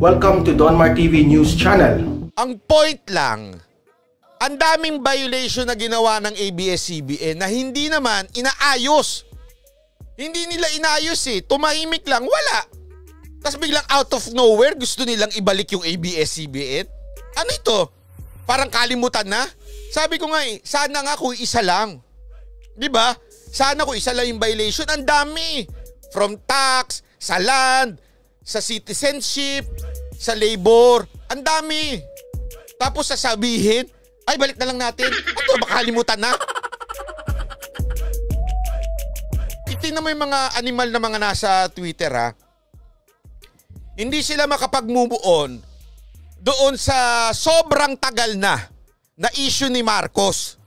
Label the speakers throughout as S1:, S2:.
S1: Welcome to Donmar TV News Channel.
S2: Ang point lang, ang daming violation na ginawa ng ABS-CBN na hindi naman inaayos. Hindi nila inaayos eh. Tumahimik lang, wala. Tapos biglang out of nowhere, gusto nilang ibalik yung ABS-CBN. Ano ito? Parang kalimutan na? Sabi ko nga eh, sana nga kung isa lang. Diba? Sana kung isa lang yung violation. Ang dami. From tax, sa land, sa citizenship, sa labor. Ang dami. Tapos sasabihin, ay balik na lang natin. Ano ba kalimutan na? Tingnan mo yung mga animal na mga nasa Twitter ha. Hindi sila makapag-move on doon sa sobrang tagal na issue ni Marcos.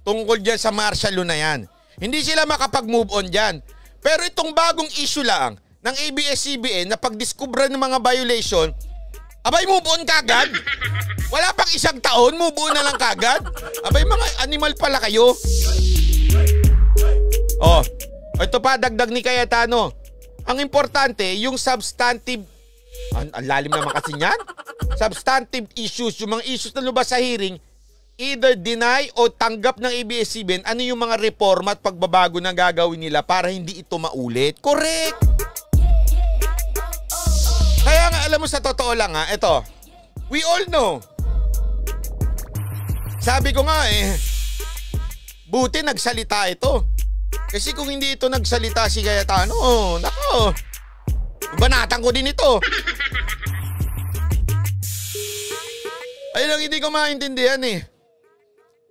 S2: Tungkol dyan sa martial law na yan. Hindi sila makapag-move on dyan. Pero itong bagong issue lang ng ABS-CBN na pagdiskubra ng mga violation, abay move on kagad. Wala pang isang taon, move on na lang kagad. Abay mga animal pala kayo. Oh, ito pa dagdag ni Cayetano. Ang importante, yung substantive, ang lalim naman kasi niyan. Substantive issues, yung mga issues na lumabas sa hearing, either deny o tanggap ng ABS-CBN ano yung mga reforma at pagbabago na gagawin nila para hindi ito maulit. Correct! Kaya nga alam mo sa totoo lang ha, ito, we all know. Sabi ko nga eh, buti nagsalita ito. Kasi kung hindi ito nagsalita si Cayetano, nako, banatan ko din ito. Ayun lang hindi ko maintindihan eh.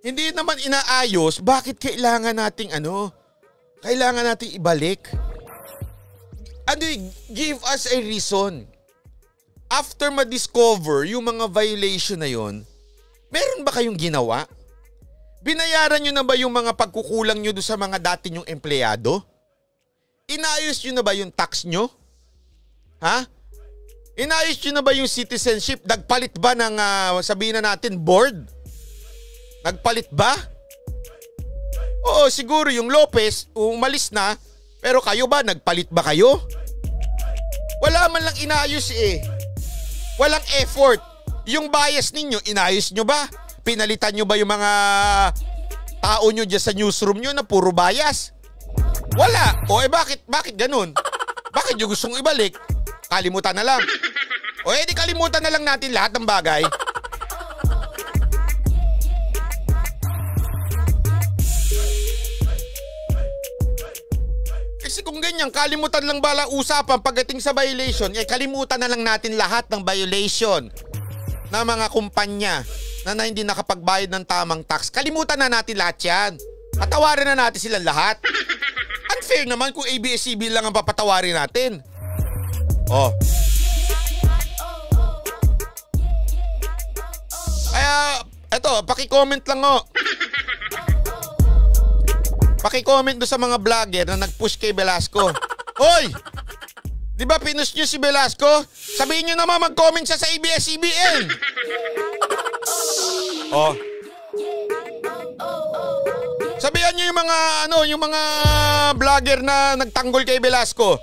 S2: Hindi naman inaayos, bakit kailangan nating kailangan nating ibalik? Give us a reason. After ma-discover yung mga violation na yon, meron ba kayong ginawa? Binayaran nyo na ba yung mga pagkukulang nyo doon sa mga dati nyong empleyado? Inayos nyo na ba yung tax nyo? Ha? Inayos nyo na ba yung citizenship? Nagpalit ba ng, sabihin na natin, board? Nagpalit ba? Oo, siguro yung Lopez, umalis na, pero kayo ba? Nagpalit ba kayo? Wala man lang inayos eh. Walang effort. Yung bias ninyo, inayos nyo ba? Pinalitan nyo ba yung mga tao nyo dyan sa newsroom nyo na puro bias? Wala. O bakit ganun? Bakit nyo gustong ibalik? Kalimutan na lang. O di kalimutan na lang natin lahat ng bagay. Kasi kung ganyan, kalimutan lang bala usapan pagdating sa violation, kalimutan na lang natin lahat ng violation ng mga kumpanya na hindi nakapagbayad ng tamang tax. Kalimutan na natin lahat yan. Patawarin na natin silang lahat. Unfair naman kung ABS-CBN lang ang papatawarin natin. Oh. Kaya, eto, paki-comment lang o. Paki-comment doon sa mga vlogger na nag-push kay Velasco. Hoy! Di ba pinush nyo si Velasco? Sabihin nyo naman mag-comment siya sa ABS-CBN. Oh. Sabihan nyo yung mga vlogger na nagtanggol kay Velasco.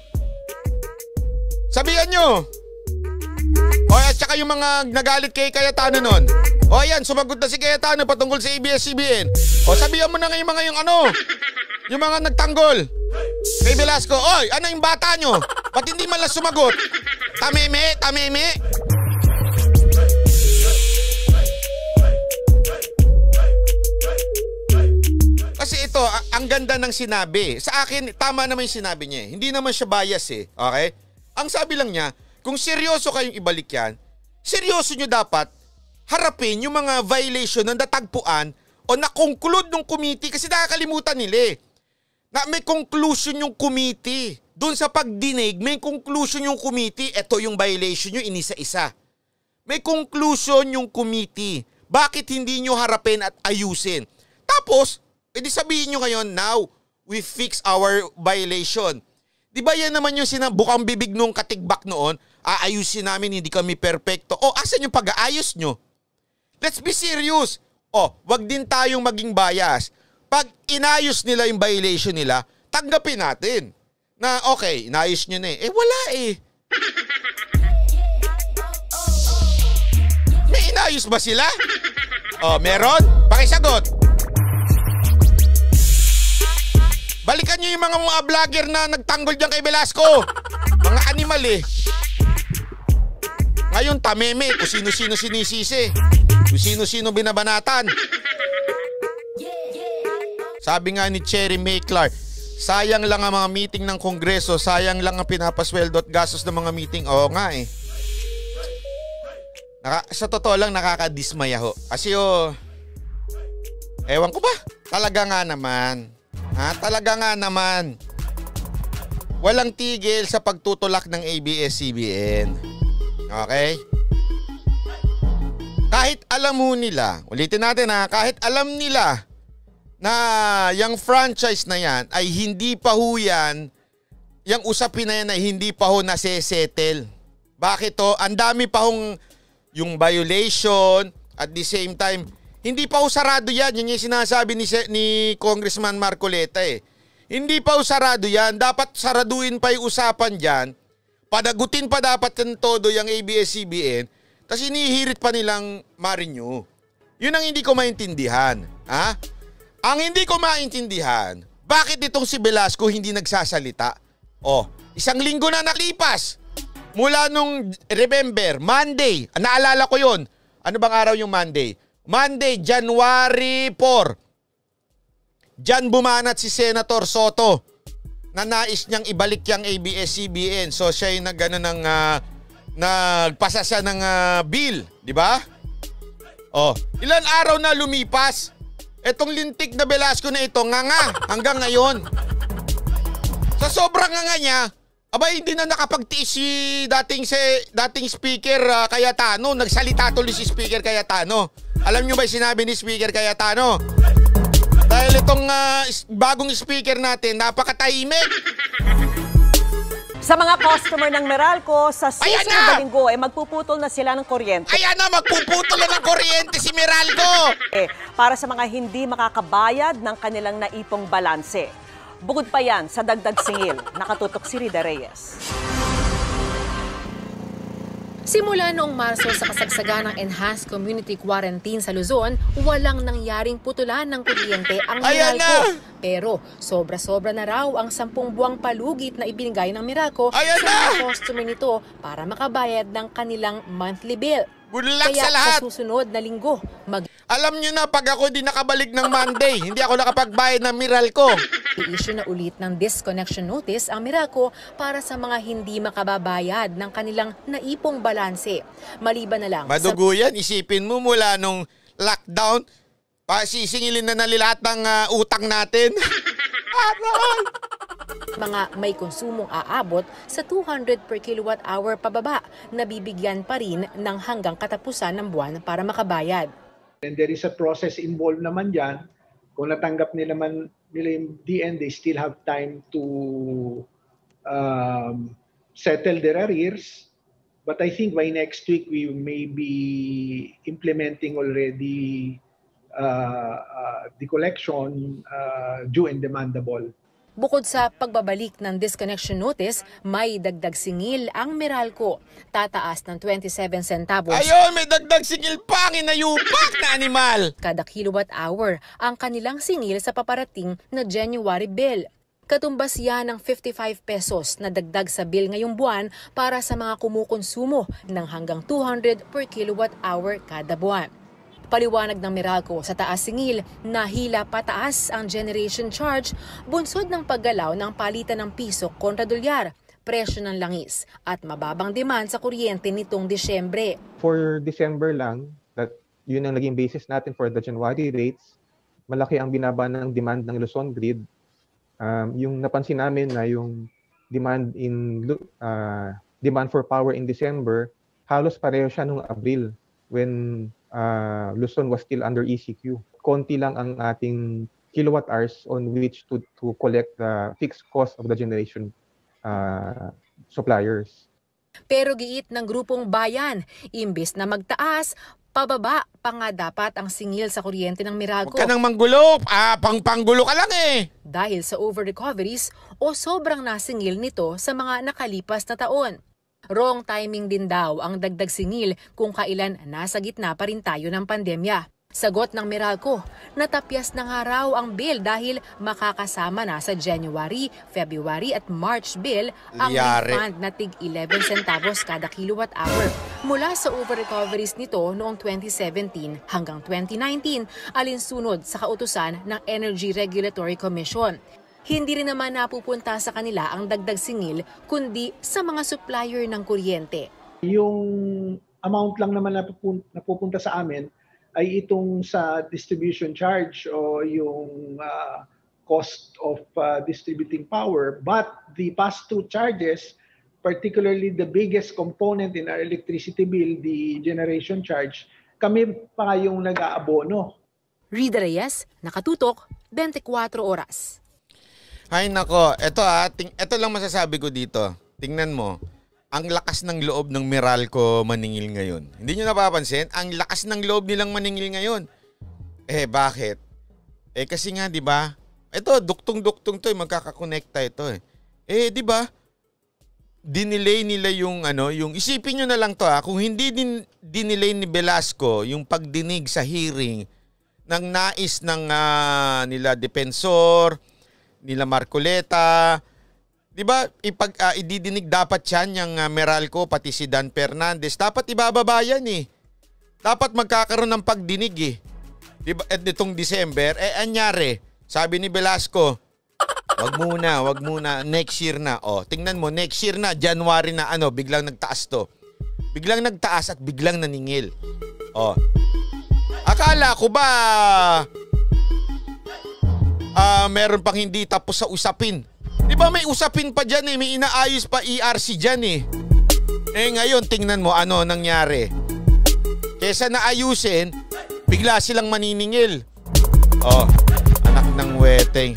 S2: Sabihan nyo. O at saka yung mga nagalit kay Cayetano nun. O ayan, sumagot na si Cayetano patungkol sa ABS-CBN. O sabihan mo na nga yung mga nagtanggol kay Velasco. Oy, ano yung bata nyo? Ba't hindi man lang sumagot? Tameme. Kasi ito, ang ganda ng sinabi. Sa akin, tama naman yung sinabi niya. Hindi naman siya bias eh. Okay? Ang sabi lang niya, kung seryoso kayong ibalik yan, seryoso nyo dapat harapin yung mga violation na natagpuan o na-conclude ng committee kasi nakakalimutan nila eh. Na may conclusion yung committee. Doon sa pagdinig, may conclusion yung committee. Ito yung violation nyo, inisa-isa. May conclusion yung committee. Bakit hindi nyo harapin at ayusin? Tapos, edi sabihin nyo ngayon, now, we fix our violation. Di ba yan naman yung bukang bibig nung katigbak noon? Aayusin namin, hindi kami perfecto. O, asan yung pag-aayos nyo? Let's be serious. O, wag din tayong maging bias. Pag inayos nila yung violation nila, tanggapin natin. Na okay, inayos nyo na eh. Eh wala eh. Maayos ba sila? Oh, meron? Pakisagot. Balikan nyo yung mga vlogger na nagtanggol dyan kay Velasco. Mga animal eh. Ngayon, tameme. Kung sino-sino sinisisi. Kung sino-sino binabanatan. Sabi nga ni Cherry May Clark, sayang lang ang mga meeting ng Kongreso. Sayang lang ang pinapasweldo at gastos ng mga meeting. Oo nga eh. Sa totoo lang, nakakadismaya ho. Kasi ewan ko ba? Talaga nga naman. Talaga nga naman. Walang tigil sa pagtutulak ng ABS-CBN. Okay? Kahit alam mo nila, ulitin natin kahit alam nila na yung franchise na yan ay hindi pa ho yan, yung usapin na yan ay hindi pa ho nase-settle. Bakit to? Ang dami pa hong yung violation at the same time, hindi pa ho sarado yan. Yun yung sinasabi ni Congressman Marcoleta eh. Hindi pa ho sarado yan. Dapat saraduin pa yung usapan dyan. Padagutin pa dapat yan todo yung ABS-CBN. Tapos inihirit pa nilang ma-renew. Yun ang hindi ko maintindihan. Ang hindi ko maintindihan, bakit itong si Velasco hindi nagsasalita? Isang linggo na naklipas. Mula nung, remember, Monday. Naalala ko yun. Ano bang araw yung Monday? Monday, January 4. Diyan bumanat si Senator Soto na nais niyang ibalik yung ABS-CBN. So siya yung nagpasa siya ng bill, di ba? Ilan araw na lumipas? Etong lintik na Velasco na ito, nga hanggang ngayon. Sa sobrang nga niya, hindi na nakapagtiis si dating Speaker Cayetano. Nagsalita tuloy si Speaker Cayetano. Alam nyo ba yung sinabi ni Speaker Cayetano? Dahil itong bagong speaker natin, napakatahimik.
S3: Sa mga customer ng Meralco, sa susunod na linggo, magpuputol na sila ng kuryente.
S2: Ayan na, magpuputol na ng kuryente si Meralco.
S3: Para sa mga hindi makakabayad ng kanilang naipong balanse. Bukod pa yan sa dagdag singil, nakatutok si Rida Reyes.
S4: Simula noong Marso sa kasagsagan ng Enhanced Community Quarantine sa Luzon, walang nangyaring putulan ng kuryente ang Meralco. Pero sobra-sobra na raw ang 10 buwang palugit na ibinigay ng Meralco sa mga customer nito para makabayad ng kanilang monthly bill.
S2: Kaya sa
S4: susunod na linggo,
S2: alam nyo na, pag ako di nakabalik ng Monday, hindi ako nakapagbayad ng Meralco.
S4: I-issue na ulit ng disconnection notice ang Meralco para sa mga hindi makababayad ng kanilang naipong balanse. Maliban na lang.
S2: Madugo yan, isipin mo mula nung lockdown, sisingilin na lahat ng utang natin.
S4: Mga may konsumong aabot sa 200 per kilowatt hour pababa, nabibigyan pa rin ng hanggang katapusan ng buwan para makabayad.
S5: And there is a process involved naman dyan. Kung natanggap nila yung DN, they still have time to settle their arrears. But I think by next week, we may be implementing already the collection due and demandable.
S4: Bukod sa pagbabalik ng disconnection notice, may dagdag singil ang Meralco. Tataas ng 27 centavos.
S2: Ayun, may dagdag singil pa, inayupak na animal.
S4: Kada kilowatt hour ang kanilang singil sa paparating na January bill. Katumbas yan ng 55 pesos na dagdag sa bill ngayong buwan para sa mga kumukonsumo ng hanggang 200 per kilowatt hour kada buwan. Paliwanag ng Meralco, sa taas singil, nahila pataas ang generation charge, bunsod ng paggalaw ng palitan ng piso kontra dolyar, presyo ng langis, at mababang demand sa kuryente nitong Disyembre.
S6: For December lang, yun ang naging basis natin for the January rates, malaki ang binaba ng demand ng Luzon Grid. Yung napansin namin na yung demand for power in December, halos pareho siya nung April when Luzon was still under ECQ. Konti lang ang ating kilowatt hours on which to collect the fixed cost of the generation suppliers.
S4: Pero giit ng grupong bayan, imbis na magtaas, pababa pa nga dapat ang singil sa kuryente ng Meralco.
S2: Huwag ka nang manggulo, panggulo ka lang eh.
S4: Dahil sa over-recoveries o sobrang nasingil nito sa mga nakalipas na taon. Wrong timing din daw ang dagdag singil kung kailan nasa gitna pa rin tayo ng pandemya. Sagot ng Meralco, natapyas na nga raw ang bill dahil makakasama na sa January, February at March bill ang refund na tig 11 centavos kada kilowatt hour. Mula sa over-recoveries nito noong 2017 hanggang 2019, alinsunod sa kautusan ng Energy Regulatory Commission. Hindi rin naman napupunta sa kanila ang dagdag singil kundi sa mga supplier ng kuryente.
S5: Yung amount lang naman napupunta sa amin ay itong sa distribution charge o yung cost of distributing power. But the pass-through charges, particularly the biggest component in our electricity bill, the generation charge, kami pa yung nag-aabono.
S4: Rida Reyes, Nakatutok, 24 Oras.
S2: Ay nako, ito lang masasabi ko dito. Tingnan mo. Ang lakas ng loob ng Meralco maningil ngayon. Hindi nyo napapansin? Ang lakas ng loob nilang maningil ngayon. Bakit? Kasi nga, di ba? Ito, duktong-duktong to, magkakakonekta ito di ba? Dinelay nila yung isipin nyo na lang to kung hindi dinelay ni Velasco yung pagdinig sa hearing ng nais ng nila Defensor, nila Marcoleta, di ba, ididinig dapat yan yung Meralco, pati si Dan Fernandez. Dapat ibababa yan Dapat magkakaroon ng pagdinig Di ba, itong December, anyari, sabi ni Velasco, wag muna, next year na. Tingnan mo, next year na, January na, biglang nagtaas to. Biglang nagtaas at biglang naningil. Akala ko ba, meron pang hindi tapos sa usapin. Di ba may usapin pa dyan may inaayos pa ERC dyan ngayon, tingnan mo ano nangyari. Kesa naayusin, bigla silang maniningil. Anak ng weteng.